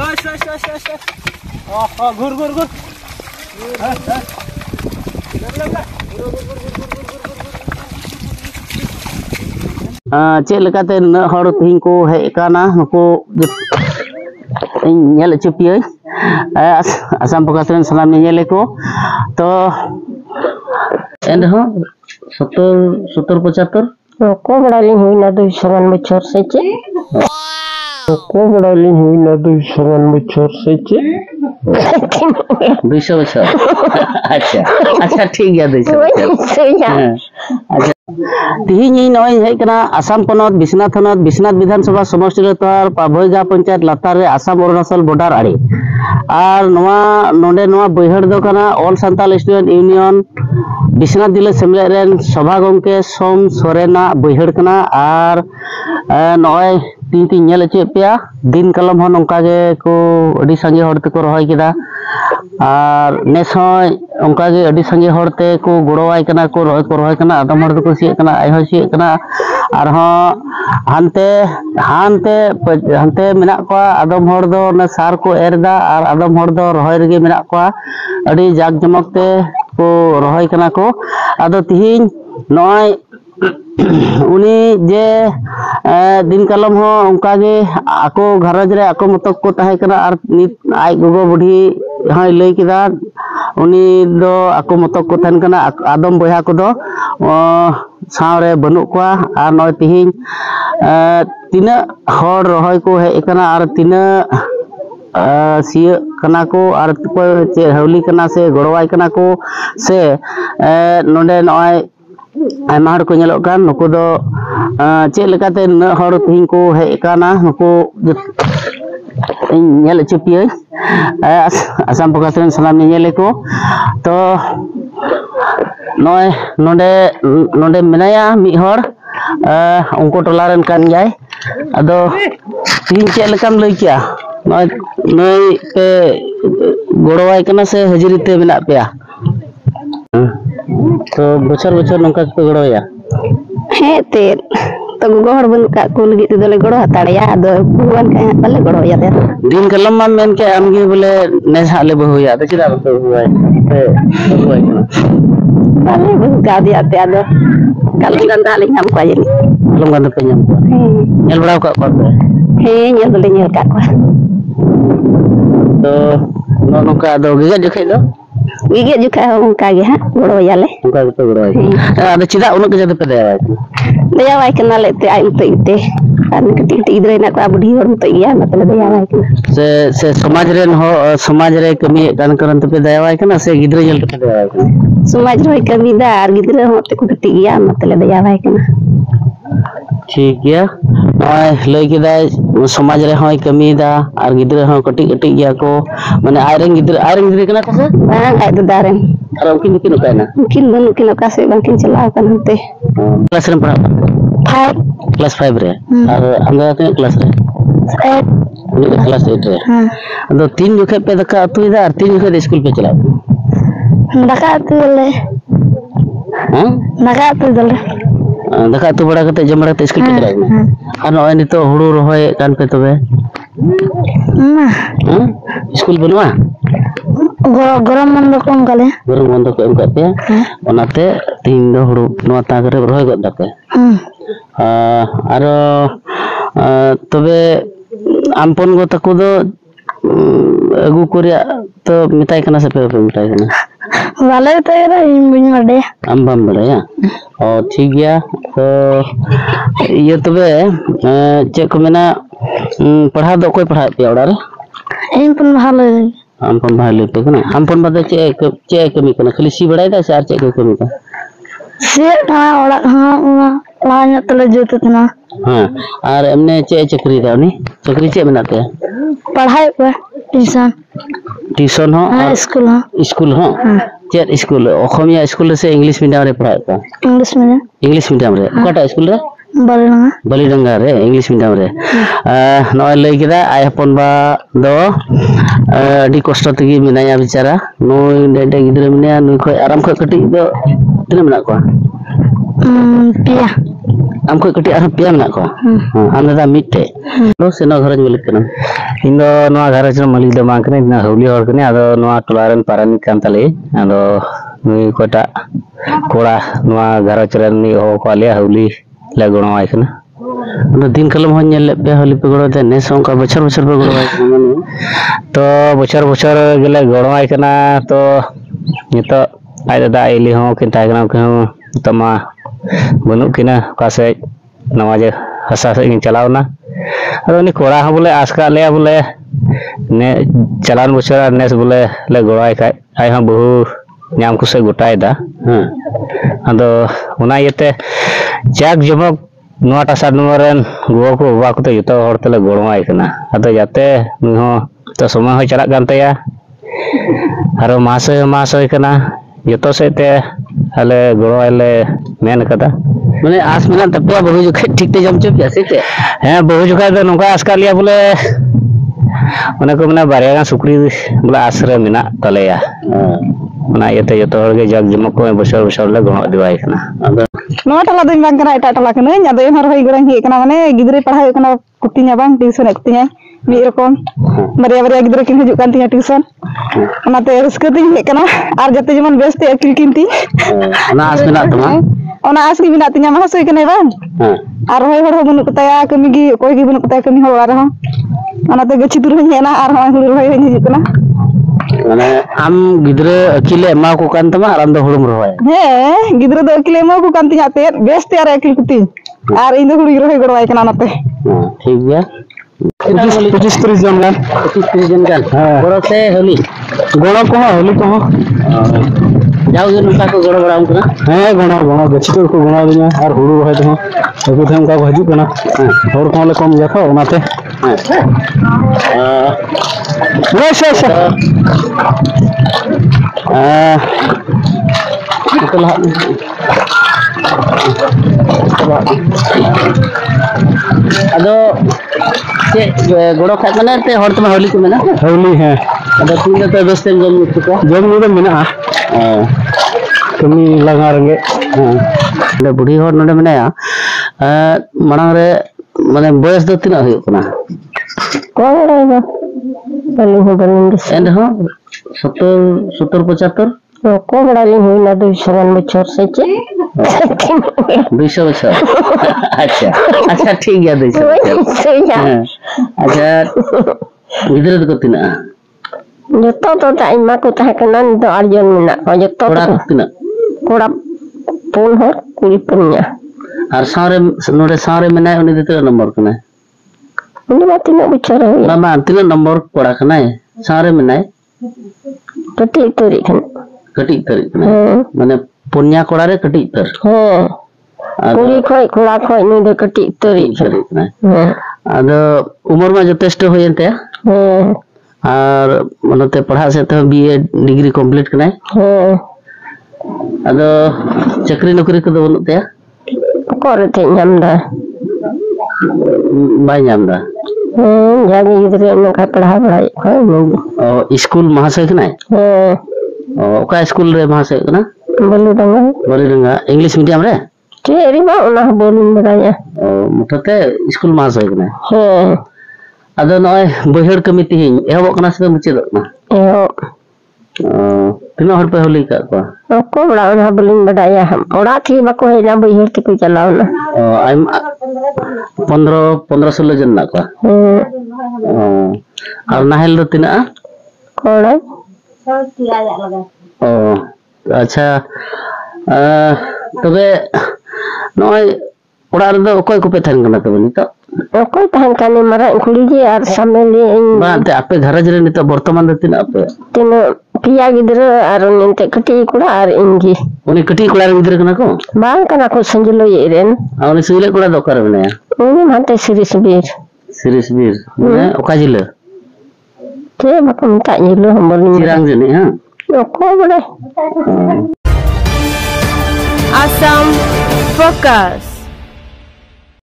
Cek lekate nak hor tingko hei kana nuku nyel cupioi asam pekatren salam nyeleko to endah 70 75 को बड़ा लिंग हुई ना 200 बच्चों से चे को बड़ा लिंग हुई ना 200 बच्चों से चे 200 बच्चों अच्छा अच्छा ठीक है 200 अच्छा तिहिनी नय हेय कना आसाम पनत बिश्वनाथ विधानसभा समष्टि लतार पाभयगा पंचायत लातार रे आसाम अरुणाचल बॉर्डर आड़ी आर नवा नोंडे नवा बैहड़ दो कना all Santal student union Biswanath जिला सेमले रेन सभा गंके सोम सोरेना बैहड़ कना आर नय तीन नेल चे पेया दिन कलम हो नंका गे को अडी संगे हर ते को रहोय केदा आर नेस होय उनका गे अडी संगे हर ते को गड़ोवाय कना को रहोय कना आदम हर को सिए कना आय हो सिए कना आर हो हानते मेना को आदम हर दो न सार को एरदा आर आदम हर दो रहोय रेगे मेना को अडी जाग जमक ते को रहोय कना को आदो तिहिन नय उनी जे दिन कलम हो उनका गे आको घरज रे आको मतक को ताहे कना आर नित आय गोगो बुढ़ी हाय लई किदा उनी दो आको मतक को तहन कना आदम बया को दो सावरे बनु को आर नय तिहिन तिना हर रहोय को हे कना आर तिना सिया कना को आर चे हवली कना से गड़वाय कना को से नोंडे नय आयमा हर को नेलोग कान नुको दो चे लेकाते न हर तिहिन को हेय काना नुको नेल चुपियै आसाम पकatren सालाम नेलेको तो नय नोंडे मेनाया मि हर उनको टोलारेन कान जाय आदो तिहिन चे लेकाम लई किया नय पे गड़वाय कना से हजरीते मेना पेया तो बचर नौका को गड़ोया है ते तो गोहर बन का को लगी तो ले गड़ो हताड़या दो भगवान का बले गड़ोया दे दिन कलम मा मेन के आमगे बोले नेसा ले बहुया तो चिदा तो हुआ है बले बहु का दिया ते आदो कलम गंदा ले हम को जनी कलम गंदा पे ñam को नेल बड़ा को हे नेल ले नेल का को तो नौका दो गे जखे दो वीगे जुका उनका गे हां गड़ोया ले उनका तो गड़ोया आदो चिदा उनक जद पे दया वाय कना लेते आई ते आन कटी इधर ना को बुढ़ी हर मत गया मतलब दया वाय कना से समाज रेन हो समाज रे कमी कान करन पे दया वाय कना से गिद्र जल पे दया वाय कना समाज रे कमी दा आर गिद्र हो ते को कटी गया मतलब दया वाय कना ठीक गया नय लई केदाय समाज रे होय कमी दा आर गिद्र हो कटी गया को माने आयरन गिद्र कना को से आय तो दारेन आर उनकिन कायना उनकिन बनु किन का से बंकिन चला कन होते क्लास रे पढ़ा क्लास 5 रे और अंगा के क्लास रे 8 क्लास 8 रे हां तो 3 जुखे पे दका अतु इदा और 3 जुखे स्कूल पे चला दका अतु ले हां दका अतु बड़ा कते जम बड़ा स्कूल पे चला और नय नितो हुड़ू रहोय कान पे तबे हां स्कूल बनवा गरम बंद को एम काते ओनाते तीन दो हुड़ू नवा ताग रे रहोय गद दाके आरो तबे आमपन गो तको दो अगु कोरिया तो मिताय कना से पे मिताय कना वाले तो इन बिन बड़े आम बम बड़े ओ ठीक गया तो ये तबे चे को मेना पढ़ा दो कोई पढ़ा पे ओडा रे इन पन भालो आमपन भालो पे कना आमपन बदे चे कमी कना खाली सी बड़ाय दा से आर चे को कमी का से था ओडा हां लान तले जोत तना हां और एमने चे चक्री दा उनी चक्री चे बनाते पढ़ाई पे ट्यूशन हो और स्कूल हो चे स्कूल ओखमिया स्कूल से इंग्लिश मीडियम रे पढ़ाय का इंग्लिश मीडियम रे कोटा स्कूल रे बलिडंगा रे इंग्लिश मीडियम रे नय लई केदा आय हपन बा दो अडी कष्ट तगी मिनाया बिचारा नय डेडे गिद्र मिनाया नय खय आराम खय कटी दो तिना मेना को पिया am ko kati arah piam nak ko. Anda dah mitte. Lo seno gharaj malik kana. Indo noa gharaj na malik da mang kana na holi hor kana ado noa tularan paranik kan tale ado nui kota kora noa gharaj ran ni ho ko alia holi la gono ai kana. Anda din kalam hon nyel pe holi pe goro de ne song ka bachar bachar pe goro ai kana. To bocor gele gono ai kana to nito ai da ili ho kintai kana ko tama banuk kina kase namaje hasa se ingin chalaw na ado ni kora ha bole aska le bole ne chalan bocor nes bole le gorai kai ai ha bahu nyam ku se gotai da ado una yete jak jomok noa tasad numaran go ko ba ko to yuto hor tele gormai kana ado jate nu ho to soma ho chalak kan taya aro masoi kana yuto se te ale goro ale men kada Mane as milan tapi bahu juga ठीक te jam chop ya se te. he bahu juga do nongka aska liya bole ona ko mena barya gan sukri bole asre mena tale ya ona yete yuto hor ge jag jomok ko bosor le gono diwai kana Ado Noa tala do bang kana eta tala kana nya do har hoi gorang hi kana mane gidre padhai kana kutinya bang tuition ekutinya mi rokom baria gidre kin hijuk kan tinya tuition onate raska tin he kana ar jate jeman beste akil kinti na as milan tuma. ona asli bina tinya mah soi kana bang ar hoi hor bunuk kutaya kami gi koi gi bunuk kutaya kami hor ar ho onate gachi tur he na ar hoi hoi hijuk kana Mane am gidre akile ma ko kan tama aram do hulum roy. he gidre do akil ma ku kan tinya te beste ar akil kuti ar indo huri hoi gorwai kana onate ठीक है 25-30 jam gan 25 kan goro se holi gono ko holi ko जाओगे नुका को गड़ो बड़ा उनका he gono gachi ko gono dinya ar huru rohay to ko them ka haju kana hor ko le kom jakho onate itulah ado se goro khat mana te hor tuma holi ko mena holi he ado tin te dosten jom ko jom ni mena kami langar nge ᱚᱸᱰᱮ ᱵᱩᱲᱦᱤ ᱦᱚᱲ ᱱᱚᱰᱮ ᱢᱮᱱᱟᱭᱟ ᱢᱟᱲᱟᱝ ᱨᱮ ᱢᱟᱱᱮ ᱵᱚᱭᱮᱥ ᱫᱚ ᱛᱤᱱᱟᱹᱜ ᱦᱩᱭᱩᱜ ᱠᱟᱱᱟ ᱮᱱᱨᱮᱦᱚᱸ 70 75 को बड़ा लिंग हुई ना 200 बच्चों से चे 200 बच्चों अच्छा ठीक गया 200 अच्छा गिदरे को तिना जतो तो टाइम को ताहे कना तो अर्जुन मिना जतो कोड़ा तिना कोड़ा पुन हो कुड़ी पुन्या और सारे नोडे सारे मेना उनी दे तिना नंबर कना उनी बात न बिचारा हुई मामा तिना नंबर कोड़ा कना सारे मेना कटी तोरी खन कटी तरी कना माने पुन्या कोड़ा रे कटी तर कुड़ी खोय कोड़ा खोय नी दे कटी तोरी कना आदो उम्र में जथेष्ट होयनते और मनते पढ़ा से तो बीए डिग्री कंप्लीट कना ado chakri nokri ko do banut ya kore te nyamda bai nyamda jagi gidre no ka padha oh school mahasai kana oh oka school re mahasai kana bolu danga english medium re teri ma ona bolun badaya oh mutate school mahasai kana ado noy bohir committee hin ehobok kana se muchedok na tina hor pe holi ka ko को बड़ा ना bowling बढ़ाया हम ओड़ा थी बको है ना बहिर थी को चलाओ ना I'm 15 जन ना को और नाहल दो तिना कोड़ा अच्छा तबे नय ओड़ा रे दो कोई को पे थान कना तबे नितो कोई तहन काने मरा खुली जी और सामने बाते आपे घरज रे नितो वर्तमान दो तिना आपे तिन पिया गिदर और निते कटी कुड़ा और इंगी उनी कटी कुड़ा रे गिदर कना को बाल कना को संजलो येरेन उनी सुइले कुड़ा दोकार बने उनी मानते सीरीज बीर ने ओका जिले ते बको मिता जिलो हम बोलिंग चिरांग जने हां को बड़े Assam Focus.